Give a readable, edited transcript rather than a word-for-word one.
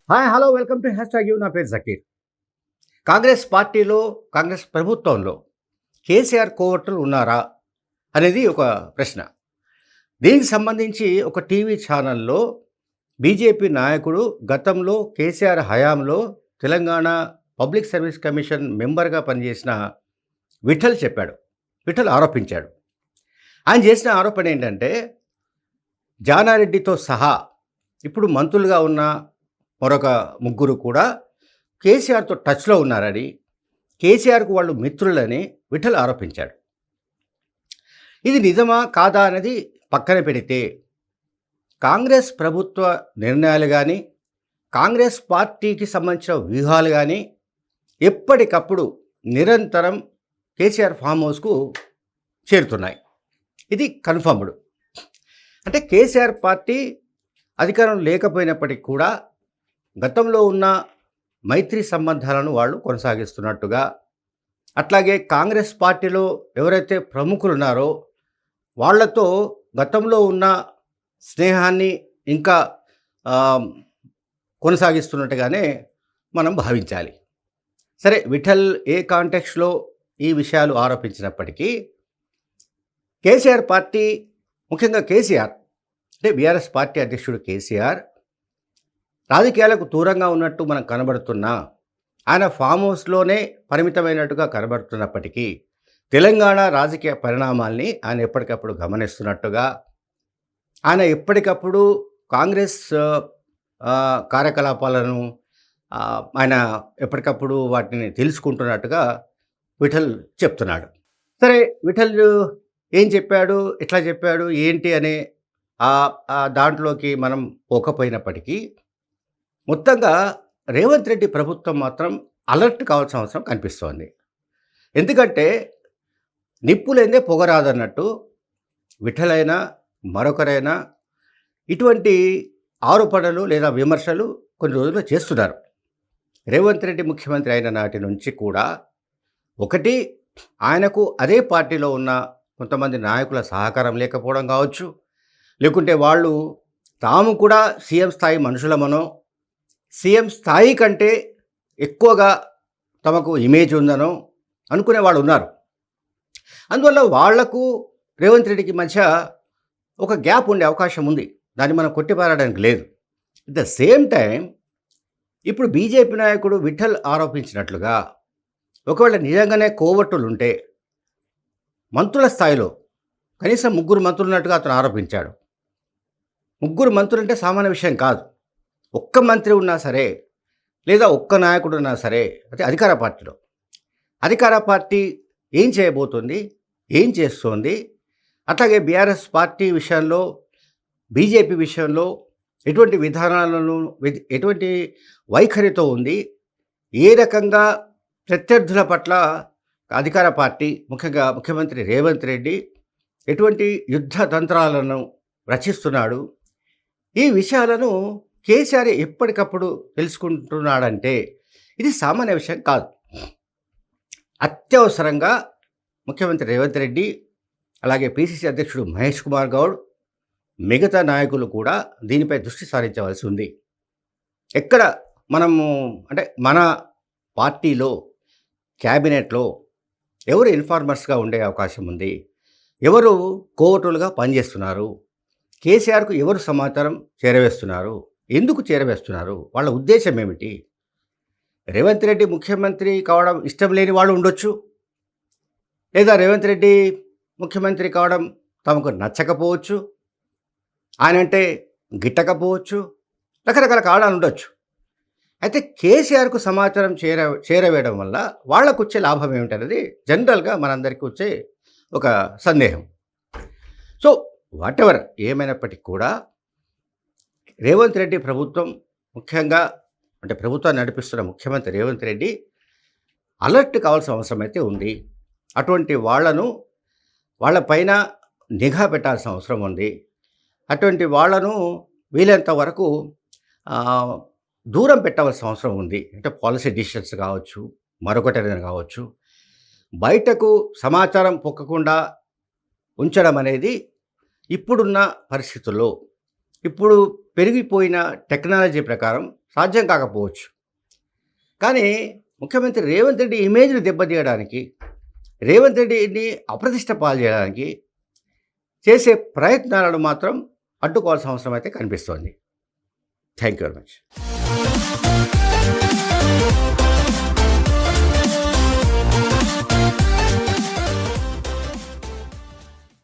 Hi hello welcome to hash tag you. నా పేరు జకీర్. కాంగ్రెస్ పార్టీలో, కాంగ్రెస్ ప్రభుత్వంలో కేసీఆర్ కోవట్లు ఉన్నారా అనేది ఒక ప్రశ్న. దీనికి సంబంధించి ఒక టీవీ ఛానల్లో బీజేపీ నాయకుడు గతంలో కేసీఆర్ హయాంలో తెలంగాణ పబ్లిక్ సర్వీస్ కమిషన్ మెంబర్గా పనిచేసిన విఠల్ చెప్పాడు. విఠల్ ఆరోపించాడు. ఆయన చేసిన ఆరోపణ ఏంటంటే జానారెడ్డితో సహా ఇప్పుడు మంత్రులుగా ఉన్న మరొక ముగ్గురు కూడా కేసీఆర్తో టచ్లో ఉన్నారని, కేసీఆర్కు వాళ్ళు మిత్రులని విఠల్ ఆరోపించాడు. ఇది నిజమా కాదా అనేది పక్కన పెడితే కాంగ్రెస్ ప్రభుత్వ నిర్ణయాలు కానీ, కాంగ్రెస్ పార్టీకి సంబంధించిన వ్యూహాలు కానీ ఎప్పటికప్పుడు నిరంతరం కేసీఆర్ ఫామ్ హౌస్కు చేరుతున్నాయి. ఇది కన్ఫర్మ్డ్. అంటే కేసీఆర్ పార్టీ అధికారం లేకపోయినప్పటికీ కూడా గతంలో ఉన్న మైత్రి సంబంధాలను వాళ్ళు కొనసాగిస్తున్నట్టుగా, అట్లాగే కాంగ్రెస్ పార్టీలో ఎవరైతే ప్రముఖులు ఉన్నారో వాళ్లతో గతంలో ఉన్న స్నేహాన్ని ఇంకా కొనసాగిస్తున్నట్టుగానే మనం భావించాలి. సరే, విఠల్ ఏ కాంటెక్స్లో ఈ విషయాలు ఆరోపించినప్పటికీ కేసీఆర్ పార్టీ, ముఖ్యంగా కేసీఆర్ అంటే బీఆర్ఎస్ పార్టీ అధ్యక్షుడు కేసీఆర్ రాజకీయాలకు దూరంగా ఉన్నట్టు మనం కనబడుతున్నా, ఆయన ఫామ్ హౌస్లోనే పరిమితమైనట్టుగా కనబడుతున్నప్పటికీ తెలంగాణ రాజకీయ పరిణామాల్ని ఆయన ఎప్పటికప్పుడు గమనిస్తున్నట్టుగా, ఆయన ఎప్పటికప్పుడు కాంగ్రెస్ కార్యకలాపాలను ఆయన ఎప్పటికప్పుడు వాటిని తెలుసుకుంటున్నట్టుగా విఠల్ చెప్తున్నాడు. సరే, విఠల్ ఏం చెప్పాడు, ఎట్లా చెప్పాడు, ఏంటి అనే దాంట్లోకి మనం పోకపోయినప్పటికీ మొత్తంగా రేవంత్ రెడ్డి ప్రభుత్వం మాత్రం అలర్ట్ కావాల్సిన అవసరం కనిపిస్తోంది. ఎందుకంటే నిప్పు లేదే పొగరాదన్నట్టు విఠలైనా మరొకరైనా ఇటువంటి ఆరోపణలు లేదా విమర్శలు కొన్ని రోజులు చేస్తున్నారు. రేవంత్ రెడ్డి ముఖ్యమంత్రి అయిన నాటి నుంచి కూడా ఒకటి, ఆయనకు అదే పార్టీలో ఉన్న కొంతమంది నాయకుల సహకారం లేకపోవడం కావచ్చు, లేకుంటే వాళ్ళు తాము కూడా సీఎం స్థాయి మనుషులమనో, సీఎం స్థాయి కంటే ఎక్కువగా తమకు ఇమేజ్ ఉందనో అనుకునే వాళ్ళు ఉన్నారు. అందువల్ల వాళ్లకు రేవంత్ రెడ్డికి మధ్య ఒక గ్యాప్ ఉండే అవకాశం ఉంది. దాన్ని మనం కొట్టిపారడానికి లేదు. అట్ ద సేమ్ టైం ఇప్పుడు బీజేపీ నాయకుడు విఠల్ ఆరోపించినట్లుగా ఒకవేళ నిజంగానే కోవట్టులు ఉంటే మంత్రుల స్థాయిలో కనీసం ముగ్గురు మంత్రులు ఉన్నట్టుగా అతను ఆరోపించాడు. ముగ్గురు మంత్రులు అంటే సామాన్య విషయం కాదు. ఒక్క మంత్రి ఉన్నా సరే, లేదా ఒక్క నాయకుడు ఉన్నా సరే, అంటే అధికార పార్టీ ఏం చేయబోతుంది, ఏం చేస్తోంది, అట్లాగే బీఆర్ఎస్ పార్టీ విషయంలో, బీజేపీ విషయంలో ఎటువంటి విధానాలను, ఎటువంటి వైఖరితో ఉంది, ఏ రకంగా ప్రత్యర్థుల పట్ల అధికార పార్టీ, ముఖ్యంగా ముఖ్యమంత్రి రేవంత్ రెడ్డి ఎటువంటి యుద్ధ తంత్రాలను రచిస్తున్నాడు, ఈ విషయాలను కేసీఆర్ ఎప్పటికప్పుడు తెలుసుకుంటున్నాడంటే ఇది సామాన్య విషయం కాదు. అత్యవసరంగా ముఖ్యమంత్రి రేవంత్ రెడ్డి, అలాగే పిసిసి అధ్యక్షుడు మహేష్ కుమార్ గౌడ్, మిగతా నాయకులు కూడా దీనిపై దృష్టి సారించవలసి ఉంది. ఎక్కడ మనము అంటే మన పార్టీలో క్యాబినెట్లో ఎవరు ఇన్ఫార్మర్స్గా ఉండే అవకాశం ఉంది, ఎవరు కోవటులుగా పనిచేస్తున్నారు, కేసీఆర్కు ఎవరు సమాచారం చేరవేస్తున్నారు, ఎందుకు చేరవేస్తున్నారు, వాళ్ళ ఉద్దేశం ఏమిటి? రేవంత్ రెడ్డి ముఖ్యమంత్రి కావడం ఇష్టం లేని వాళ్ళు ఉండొచ్చు, లేదా రేవంత్ రెడ్డి ముఖ్యమంత్రి కావడం తమకు నచ్చకపోవచ్చు, ఆయనంటే గిట్టకపోవచ్చు, రకరకాల కారణాలు ఉండొచ్చు. అయితే కేసీఆర్కు సమాచారం చేరవేయడం వల్ల వాళ్ళకు వచ్చే లాభం ఏమిటనేది జనరల్గా మనందరికీ వచ్చే ఒక సందేహం. సో వాటెవర్ ఏమైనప్పటికీ కూడా రేవంత్ రెడ్డి ప్రభుత్వం, ముఖ్యంగా అంటే ప్రభుత్వాన్ని నడిపిస్తున్న ముఖ్యమంత్రి రేవంత్ రెడ్డి అలర్ట్ కావాల్సిన అవసరం అయితే ఉంది. అటువంటి వాళ్ళపైన నిఘా పెట్టాల్సిన అవసరం ఉంది. అటువంటి వాళ్ళను వీలైనంత వరకు దూరం పెట్టవలసిన అవసరం ఉంది. అంటే పాలసీ డిసిషన్స్ కావచ్చు, మరొకటి ఏదైనా కావచ్చు, బయటకు సమాచారం పొక్కకుండా ఉంచడం అనేది ఇప్పుడున్న పరిస్థితుల్లో ఇప్పుడు పెరిగిపోయిన టెక్నాలజీ ప్రకారం సాధ్యం కాకపోవచ్చు. కానీ ముఖ్యమంత్రి రేవంత్ రెడ్డి ఇమేజ్‌ని దెబ్బతీయడానికి, రేవంత్ రెడ్డిని అప్రతిష్ట పాలు చేయడానికి చేసే ప్రయత్నాలను మాత్రం అడ్డుకోవాల్సిన అవసరం అయితే కనిపిస్తోంది. Thank you very much.